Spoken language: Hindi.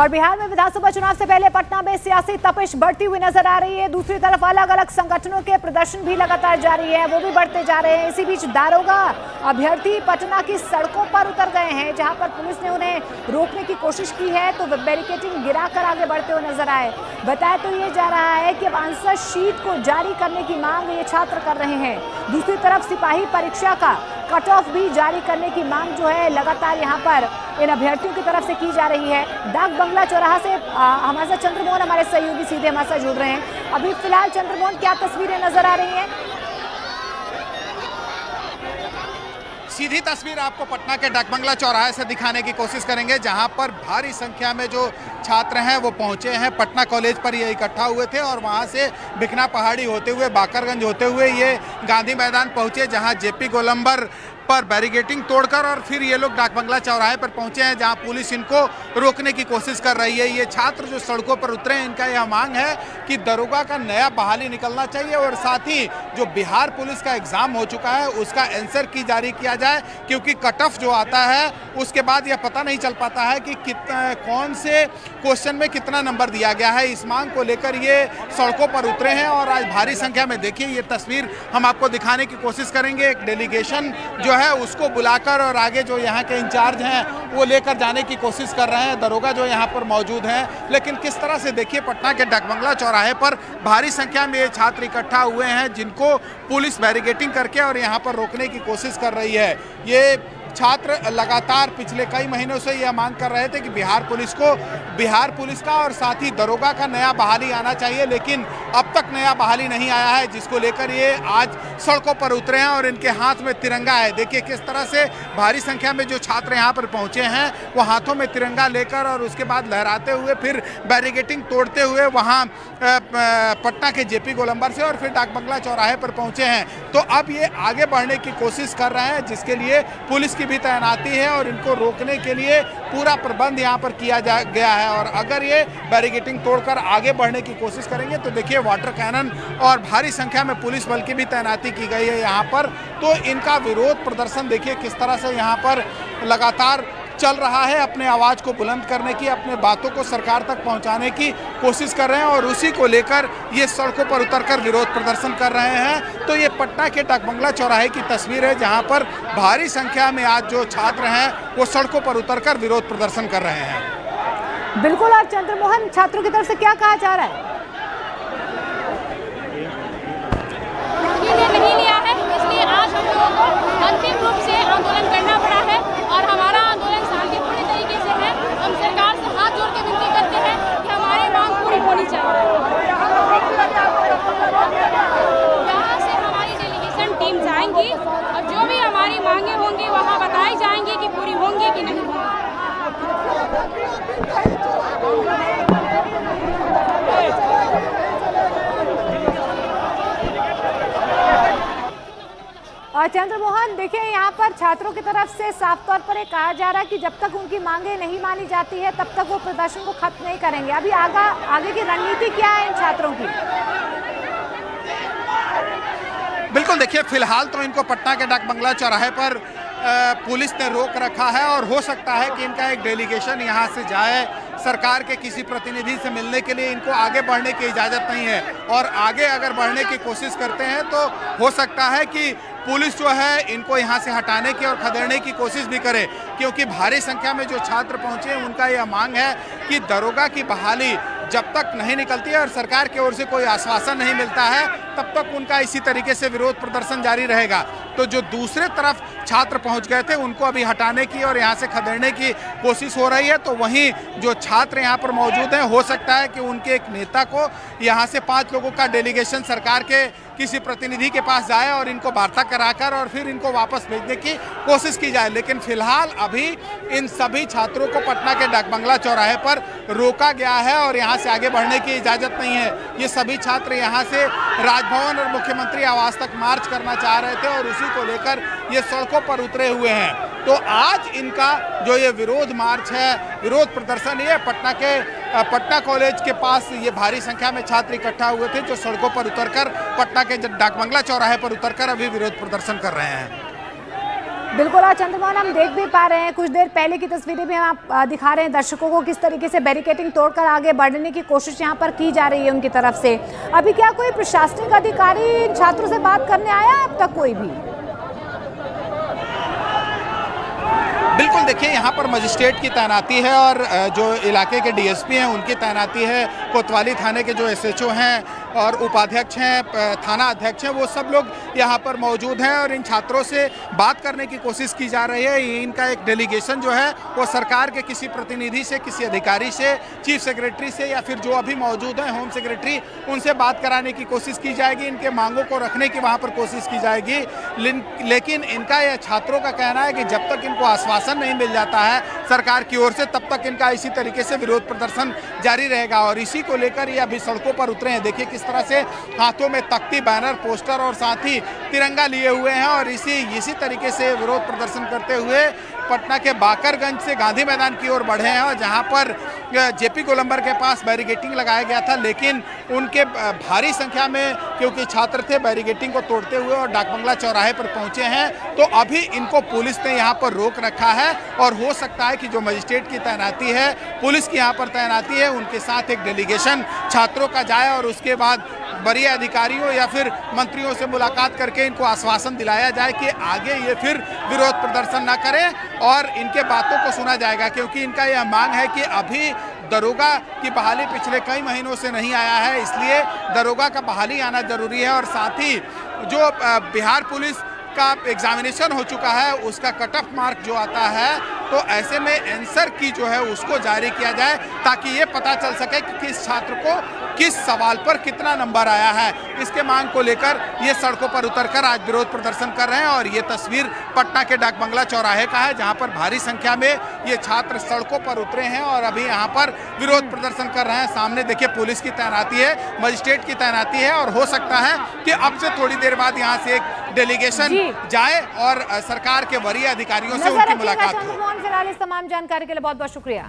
और बिहार में विधानसभा चुनाव से पहले पटना में सियासी तपिश बढ़ती हुई नजर आ रही है। दूसरी तरफ अलग अलग संगठनों के प्रदर्शन भी लगातार जारी है, वो भी बढ़ते जा रहे हैं। इसी बीच दारोगा अभ्यर्थी पटना की सड़कों पर उतर गए हैं, जहां पर पुलिस ने उन्हें रोकने की कोशिश की है तो बैरिकेडिंग गिराकर आगे बढ़ते हुए नजर आए। बताया तो ये जा रहा है कि अब आंसर शीट को जारी करने की मांग ये छात्र कर रहे हैं। दूसरी तरफ सिपाही परीक्षा का कट ऑफ भी जारी करने की मांग जो है लगातार यहाँ पर इन अभ्यर्थियों की तरफ से की जा रही है। डाक बंगला चौराहा से हमारे साथ चंद्रमोहन, हमारे सहयोगी सीधे हमारे साथ जुड़ रहे हैं। अभी फिलहाल चंद्रमोहन, क्या तस्वीरें नजर आ रही हैं? सीधी तस्वीर आपको पटना के डाक बंगला चौराहे से दिखाने की कोशिश करेंगे, जहां पर भारी संख्या में जो छात्र हैं वो पहुंचे हैं। पटना कॉलेज पर ये इकट्ठा हुए थे और वहां से भिखना पहाड़ी होते हुए बाकरगंज होते हुए ये गांधी मैदान पहुंचे, जहां जेपी गोलंबर पर बैरिकेडिंग तोड़कर और फिर ये लोग डाक बंगला चौराहे पर पहुंचे हैं, जहां पुलिस इनको रोकने की कोशिश कर रही है। ये छात्र जो सड़कों पर उतरे हैं, इनका यह मांग है कि दरोगा का नया बहाली निकलना चाहिए और साथ ही जो बिहार पुलिस का एग्जाम हो चुका है उसका आंसर की जारी किया जाए, क्योंकि कट ऑफ जो आता है उसके बाद यह पता नहीं चल पाता है कि कौन से क्वेश्चन में कितना नंबर दिया गया है। इस मांग को लेकर ये सड़कों पर उतरे हैं और आज भारी संख्या में, देखिए ये तस्वीर हम आपको दिखाने की कोशिश करेंगे, एक डेलीगेशन जो है उसको बुलाकर और आगे जो यहाँ के इंचार्ज हैं वो लेकर जाने की कोशिश कर रहे हैं। दरोगा जो यहाँ पर मौजूद हैं, लेकिन किस तरह से देखिए पटना के डाक बंगला चौराहे पर भारी संख्या में ये छात्र इकट्ठा हुए हैं, जिनको पुलिस बैरिकेडिंग करके और यहाँ पर रोकने की कोशिश कर रही है। ये छात्र लगातार पिछले कई महीनों से यह मांग कर रहे थे कि बिहार पुलिस का और साथ ही दरोगा का नया बहाली आना चाहिए, लेकिन अब तक नया बहाली नहीं आया है, जिसको लेकर ये आज सड़कों पर उतरे हैं और इनके हाथ में तिरंगा है। देखिए किस तरह से भारी संख्या में जो छात्र यहाँ पर पहुँचे हैं वो हाथों में तिरंगा लेकर और उसके बाद लहराते हुए फिर बैरिकेडिंग तोड़ते हुए वहाँ पटना के जेपी गोलंबर से और फिर डाक बंगला चौराहे पर पहुँचे हैं। तो अब ये आगे बढ़ने की कोशिश कर रहे हैं, जिसके लिए पुलिस की भी तैनाती है और इनको रोकने के लिए पूरा प्रबंध यहाँ पर किया गया है। और अगर ये बैरिकेडिंग तोड़कर आगे बढ़ने की कोशिश करेंगे तो देखिए वाटर कैनन और भारी संख्या में पुलिस बल की भी तैनाती की गई है यहाँ पर। तो इनका विरोध प्रदर्शन देखिए किस तरह से यहाँ पर लगातार चल रहा है, अपने आवाज़ को बुलंद करने की, अपने बातों को सरकार तक पहुंचाने की कोशिश कर रहे हैं और उसी को लेकर ये सड़कों पर उतरकर विरोध प्रदर्शन कर रहे हैं। तो ये पटना के डाक बंगला चौराहे की तस्वीर है, जहां पर भारी संख्या में आज जो छात्र हैं वो सड़कों पर उतरकर विरोध प्रदर्शन कर रहे हैं। बिल्कुल। और चंद्रमोहन, छात्रों की तरफ से क्या कहा जा रहा है? नहीं लिया है, इसलिए आज हम लोगों को अंतिम रूप से आंदोलन करना पड़ा है और हमारा आंदोलन शांतिपूर्ण तरीके से है। हम सरकार से हाथ जोड़ के विनती करते हैं कि हमारी मांग पूरी होनी चाहिए। यहाँ से हमारी डेलीगेशन टीम जाएंगी और जो भी हमारी मांगे होंगी वहाँ बताई जाएंगी कि पूरी होंगी कि नहीं होंगी। और चंद्रमोहन, देखिए यहाँ पर छात्रों की तरफ से साफ तौर पर कहा जा रहा है कि जब तक उनकी मांगे नहीं मानी जाती है तब तक वो प्रदर्शन को खत्म नहीं करेंगे। अभी आगे की रणनीति क्या है इन छात्रों की? बिल्कुल, देखिए फिलहाल तो इनको पटना के डाक बंगला चौराहे पर पुलिस ने रोक रखा है और हो सकता है कि इनका एक डेलीगेशन यहाँ से जाए। सरकार के किसी प्रतिनिधि से मिलने के लिए इनको आगे बढ़ने की इजाज़त नहीं है और आगे अगर बढ़ने की कोशिश करते हैं तो हो सकता है कि पुलिस जो है इनको यहाँ से हटाने की और खदेड़ने की कोशिश भी करे, क्योंकि भारी संख्या में जो छात्र पहुँचे हैं उनका यह मांग है कि दरोगा की बहाली जब तक नहीं निकलती है और सरकार की ओर से कोई आश्वासन नहीं मिलता है तब तक उनका इसी तरीके से विरोध प्रदर्शन जारी रहेगा। तो जो दूसरे तरफ छात्र पहुंच गए थे उनको अभी हटाने की और यहाँ से खदेड़ने की कोशिश हो रही है। तो वहीं जो छात्र यहाँ पर मौजूद हैं, हो सकता है कि उनके एक नेता को यहाँ से 5 लोगों का डेलीगेशन सरकार के किसी प्रतिनिधि के पास जाए और इनको वार्ता कराकर और फिर इनको वापस भेजने की कोशिश की जाए। लेकिन फिलहाल अभी इन सभी छात्रों को पटना के डाक बंगला चौराहे पर रोका गया है और यहाँ से आगे बढ़ने की इजाज़त नहीं है। ये सभी छात्र यहाँ से राजभवन और मुख्यमंत्री आवास तक मार्च करना चाह रहे थे और उसी को लेकर ये सड़कों पर उतरे हुए हैं। तो आज इनका जो ये विरोध मार्च है, विरोध प्रदर्शन, ये पटना कॉलेज के पास ये भारी संख्या में छात्र इकट्ठा हुए थे जो सड़कों पर उतरकर पटना के डाक बंगला चौराहे पर उतरकर अभी विरोध प्रदर्शन कर रहे हैं। बिल्कुल, और चंद्रमोहन हम देख भी पा रहे हैं, कुछ देर पहले की तस्वीरें भी हम आप दिखा रहे हैं दर्शकों को, किस तरीके से बैरिकेडिंग तोड़कर आगे बढ़ने की कोशिश यहाँ पर की जा रही है उनकी तरफ से। अभी क्या कोई प्रशासनिक अधिकारी छात्रों से बात करने आया है अब तक कोई भी? बिल्कुल, देखिए यहाँ पर मजिस्ट्रेट की तैनाती है और जो इलाके के डीएसपी हैं उनकी तैनाती है। कोतवाली थाने के जो एसएचओ हैं और उपाध्यक्ष हैं, थाना अध्यक्ष हैं, वो सब लोग यहाँ पर मौजूद हैं और इन छात्रों से बात करने की कोशिश की जा रही है। इनका एक डेलीगेशन जो है वो सरकार के किसी प्रतिनिधि से, किसी अधिकारी से, चीफ सेक्रेटरी से या फिर जो अभी मौजूद हैं होम सेक्रेटरी, उनसे बात कराने की कोशिश की जाएगी। इनके मांगों को रखने की वहाँ पर कोशिश की जाएगी। लेकिन इनका यह छात्रों का कहना है कि जब तक इनको आश्वासन नहीं मिल जाता है सरकार की ओर से, तब तक इनका इसी तरीके से विरोध प्रदर्शन जारी रहेगा और इसी को लेकर ये अभी सड़कों पर उतरे हैं। देखिए किस तरह से हाथों में तख्ती, बैनर, पोस्टर और साथ ही तिरंगा लिए हुए हैं और इसी तरीके से विरोध प्रदर्शन करते हुए पटना के बाकरगंज से गांधी मैदान की ओर बढ़े हैं और जहां पर जेपी गोलंबर के पास बैरिकेडिंग लगाया गया था, लेकिन उनके भारी संख्या में क्योंकि छात्र थे बैरिकेडिंग को तोड़ते हुए और डाकबंगला चौराहे पर पहुंचे हैं, तो अभी इनको पुलिस ने यहां पर रोक रखा है और हो सकता है कि जो मजिस्ट्रेट की तैनाती है, पुलिस की यहाँ पर तैनाती है, उनके साथ एक डेलीगेशन छात्रों का जाए और उसके बाद वरीय अधिकारियों या फिर मंत्रियों से मुलाकात करके इनको आश्वासन दिलाया जाए कि आगे ये फिर विरोध प्रदर्शन ना करें और इनके बातों को सुना जाएगा। क्योंकि इनका यह मांग है कि अभी दरोगा की बहाली पिछले कई महीनों से नहीं आया है, इसलिए दरोगा का बहाली आना जरूरी है और साथ ही जो बिहार पुलिस का एग्जामिनेशन हो चुका है उसका कट ऑफ मार्क जो आता है, तो ऐसे में आंसर की जो है उसको जारी किया जाए ताकि ये पता चल सके कि किस छात्र को किस सवाल पर कितना नंबर आया है। इसके मांग को लेकर ये सड़कों पर उतरकर आज विरोध प्रदर्शन कर रहे हैं और ये तस्वीर पटना के डाकबंगला चौराहे का है जहां पर भारी संख्या में ये छात्र सड़कों पर उतरे हैं और अभी यहाँ पर विरोध प्रदर्शन कर रहे हैं। सामने देखिए पुलिस की तैनाती है, मजिस्ट्रेट की तैनाती है और हो सकता है कि अब से थोड़ी देर बाद यहाँ से एक डेलीगेशन जाए और सरकार के वरीय अधिकारियों से उनकी मुलाकात हो। फिलहाल इस तमाम जानकारी के लिए बहुत बहुत शुक्रिया।